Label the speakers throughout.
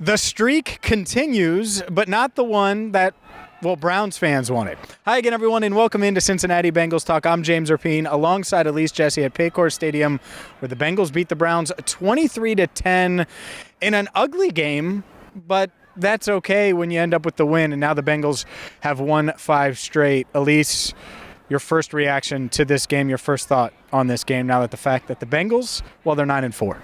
Speaker 1: The streak continues, but not the one that, Browns fans wanted. Hi again, everyone, and welcome into Cincinnati Bengals Talk. I'm James Rapien, alongside Elise Jesse at Paycor Stadium, where the Bengals beat the Browns 23-10 in an ugly game, but that's okay when you end up with the win, and now the Bengals have won 5 straight. Elise, your first reaction to this game, your first thought on this game, now that the fact that the Bengals, they're 9-4.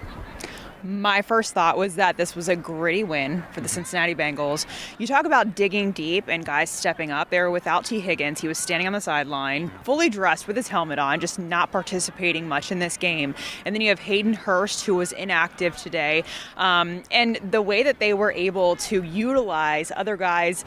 Speaker 2: My first thought was that this was a gritty win for the Cincinnati Bengals. You talk about digging deep and guys stepping up. They were without T. Higgins. He was standing on the sideline, fully dressed with his helmet on, just not participating much in this game. And then you have Hayden Hurst, who was inactive today. And the way that they were able to utilize other guys,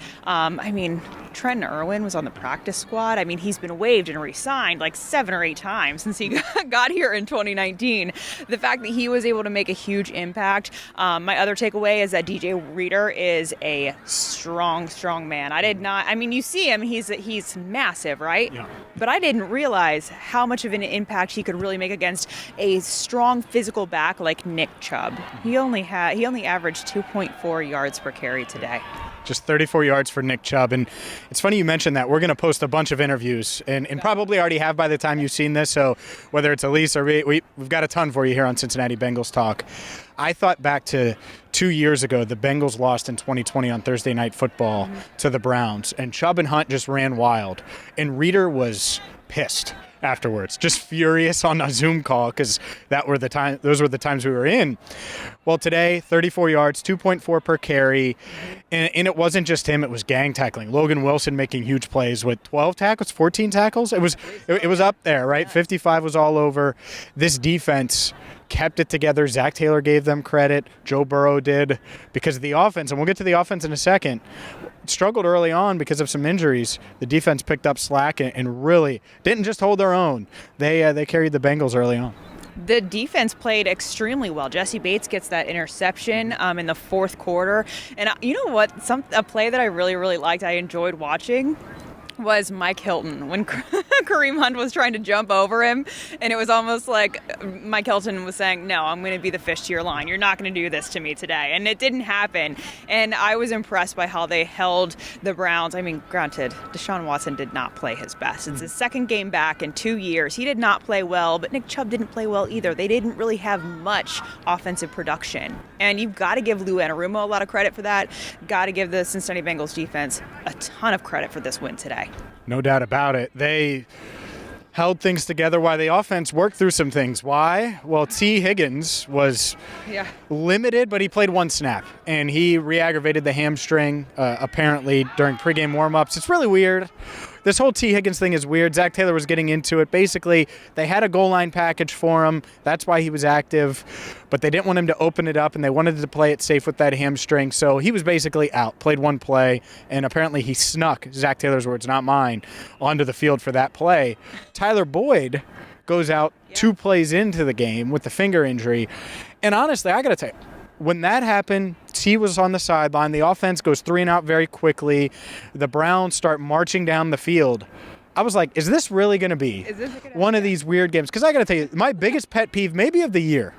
Speaker 2: Trent Irwin was on the practice squad. He's been waived and re-signed like 7 or 8 times since he got here in 2019. The fact that he was able to make a huge impact. My other takeaway is that DJ Reader is a strong man. You see him, he's massive, right? Yeah. But I didn't realize how much of an impact he could really make against a strong physical back like Nick Chubb. He only averaged 2.4 yards per carry today.
Speaker 1: Just 34 yards for Nick Chubb. And it's funny you mentioned that. We're going to post a bunch of interviews and probably already have by the time you've seen this. So whether it's Elise or we've got a ton for you here on Cincinnati Bengals Talk. I thought back to 2 years ago, the Bengals lost in 2020 on Thursday Night Football to the Browns. And Chubb and Hunt just ran wild. And Reader was pissed afterwards, just furious on a Zoom call because those were the times we were in. Well, today, 34 yards, 2.4 per carry, and it wasn't just him, it was gang tackling. Logan Wilson making huge plays with 12 tackles, 14 tackles. It was up there, right? 55 was all over. This defense kept it together. Zac Taylor gave them credit. Joe Burrow did, because of the offense, and we'll get to the offense in a second. Struggled early on because of some injuries. The defense picked up slack and really didn't just hold their own. They carried the Bengals early on.
Speaker 2: The defense played extremely well. Jesse Bates gets that interception in the fourth quarter. And you know what? A play that I really, really liked, I enjoyed watching, was Mike Hilton when Kareem Hunt was trying to jump over him, and it was almost like Mike Hilton was saying, no, I'm going to be the fish to your line. You're not going to do this to me today. And it didn't happen. And I was impressed by how they held the Browns. Granted, Deshaun Watson did not play his best. It's his second game back in 2 years. He did not play well, but Nick Chubb didn't play well either. They didn't really have much offensive production. And you've got to give Lou Anarumo a lot of credit for that. Got to give the Cincinnati Bengals defense a ton of credit for this win today.
Speaker 1: No doubt about it. They held things together while the offense worked through some things. Why? Well, T. Higgins was limited, but he played 1 snap, and he re-aggravated the hamstring apparently during pregame warm-ups. It's really weird. This whole T. Higgins thing is weird. Zac Taylor was getting into it. Basically, they had a goal line package for him. That's why he was active. But they didn't want him to open it up, and they wanted to play it safe with that hamstring. So he was basically out, played 1 play, and apparently he snuck, Zac Taylor's words, not mine, onto the field for that play. Tyler Boyd goes out 2 plays into the game with the finger injury. And honestly, I got to tell you, when that happened, T was on the sideline. The offense goes 3 and out very quickly. The Browns start marching down the field. I was like, is this really going to be one of these weird games? Because I got to tell you, my biggest pet peeve maybe of the year,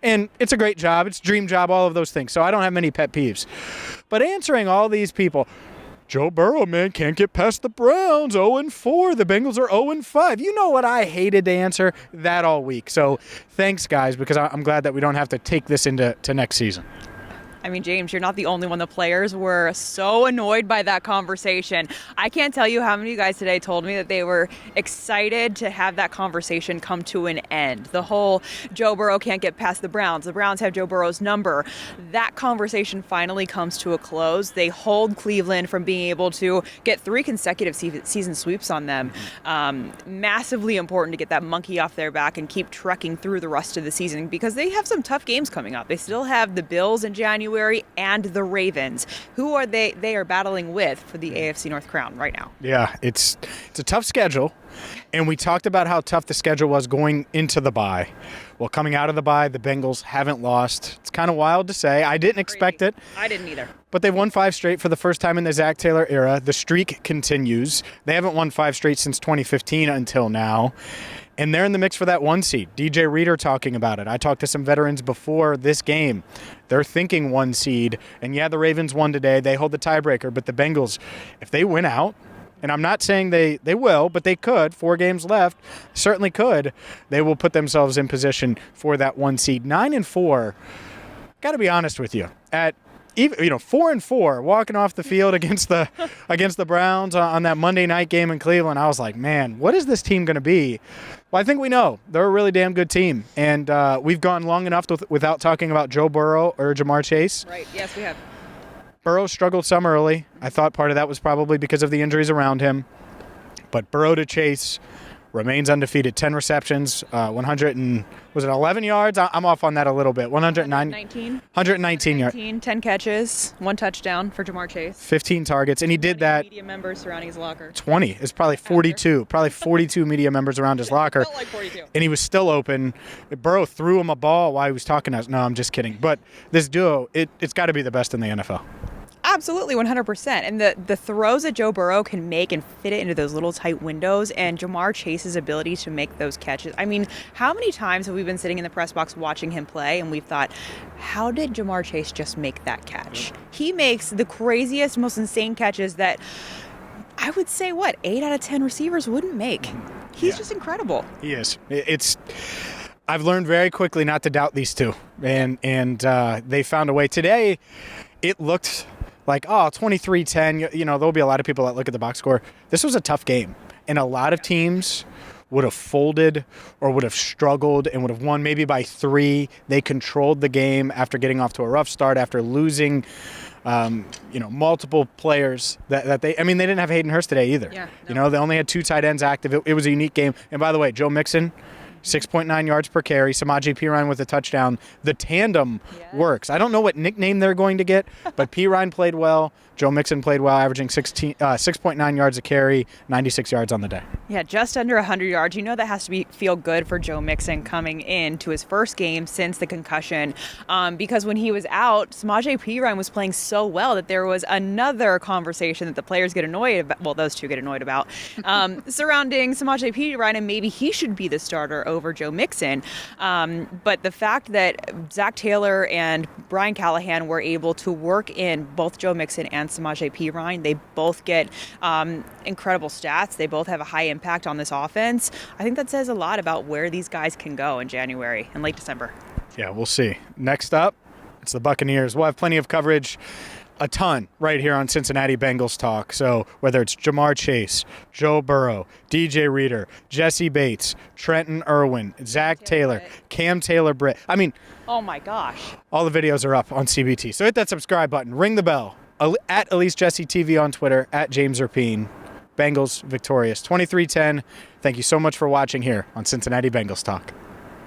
Speaker 1: and it's a great job, it's a dream job, all of those things, so I don't have many pet peeves. But answering all these people, Joe Burrow, man, can't get past the Browns, 0-4. The Bengals are 0-5. You know what I hated to answer that all week. So thanks, guys, because I'm glad that we don't have to take this into next season.
Speaker 2: James, you're not the only one. The players were so annoyed by that conversation. I can't tell you how many of you guys today told me that they were excited to have that conversation come to an end. The whole Joe Burrow can't get past the Browns. The Browns have Joe Burrow's number. That conversation finally comes to a close. They hold Cleveland from being able to get 3 consecutive season sweeps on them. Massively important to get that monkey off their back and keep trekking through the rest of the season, because they have some tough games coming up. They still have the Bills in January and the Ravens. Who are they are battling with for the AFC North crown right now?
Speaker 1: Yeah, it's a tough schedule. And we talked about how tough the schedule was going into the bye. Well, coming out of the bye, the Bengals haven't lost. It's kind of wild to say. I didn't expect it.
Speaker 2: I didn't either.
Speaker 1: But they've won 5 straight for the first time in the Zac Taylor era. The streak continues. They haven't won 5 straight since 2015 until now. And they're in the mix for that 1 seed. DJ Reader talking about it. I talked to some veterans before this game. They're thinking 1 seed. And yeah, the Ravens won today. They hold the tiebreaker. But the Bengals, if they win out, and I'm not saying they will, but they could. 4 games left. Certainly could. They will put themselves in position for that 1 seed. 9-4, got to be honest with you. At even 4-4, walking off the field against the Browns on that Monday night game in Cleveland, I was like, man, what is this team going to be? Well, I think we know. They're a really damn good team. And we've gone long enough without talking about Joe Burrow or Jamar Chase.
Speaker 2: Right, yes, we have.
Speaker 1: Burrow struggled some early. I thought part of that was probably because of the injuries around him. But Burrow to Chase remains undefeated. 10 receptions, 11 yards? I'm off on that a little bit. 119 yards.
Speaker 2: 10 catches, 1 touchdown for Jamar Chase.
Speaker 1: 15 targets, and he did that.
Speaker 2: Media members surrounding his locker.
Speaker 1: 20 is probably 42. Probably 42 media members around his locker.
Speaker 2: Felt like 42.
Speaker 1: And he was still open. Burrow threw him a ball while he was talking to us. No, I'm just kidding. But this duo, it's got to be the best in the NFL.
Speaker 2: Absolutely, 100%. And the throws that Joe Burrow can make and fit it into those little tight windows, and Jamar Chase's ability to make those catches. I mean, how many times have we been sitting in the press box watching him play, and we've thought, how did Jamar Chase just make that catch? He makes the craziest, most insane catches that I would say, 8 out of 10 receivers wouldn't make. He's just incredible.
Speaker 1: He is. I've learned very quickly not to doubt these two, and they found a way. Today, it looked like, 23-10, there'll be a lot of people that look at the box score. This was a tough game, and a lot of teams would have folded or would have struggled and would have won maybe by 3. They controlled the game after getting off to a rough start, after losing, multiple players that they didn't have Hayden Hurst today either.
Speaker 2: Yeah, no.
Speaker 1: They only had 2 tight ends active. It was a unique game. And by the way, Joe Mixon, 6.9 yards per carry. Samaje Perine with a touchdown. The tandem works. I don't know what nickname they're going to get, but Perine played well. Joe Mixon played well, averaging 6.9 yards a carry, 96 yards on the day.
Speaker 2: Yeah, just under 100 yards. That has to feel good for Joe Mixon coming in to his first game since the concussion. Because when he was out, Samaje Perine was playing so well that there was another conversation that the players get annoyed about. Well, those two get annoyed about surrounding Samaje Perine, and maybe he should be the starter over Joe Mixon. But the fact that Zac Taylor and Brian Callahan were able to work in both Joe Mixon and Samaje Perine, they both get incredible stats. They both have a high impact on this offense. I think that says a lot about where these guys can go in January and late December.
Speaker 1: Yeah, we'll see. Next up, it's the Buccaneers. We'll have plenty of coverage, a ton, right here on Cincinnati Bengals Talk. So whether it's Jamar Chase, Joe Burrow, DJ Reader, Jesse Bates, Trenton Irwin, Zac Taylor, Cam Taylor-Britt.
Speaker 2: Oh my gosh.
Speaker 1: All the videos are up on CBT. So hit that subscribe button. Ring the bell. At Elise Jesse TV on Twitter, at James Rapien. Bengals victorious. 23-10. Thank you so much for watching here on Cincinnati Bengals Talk.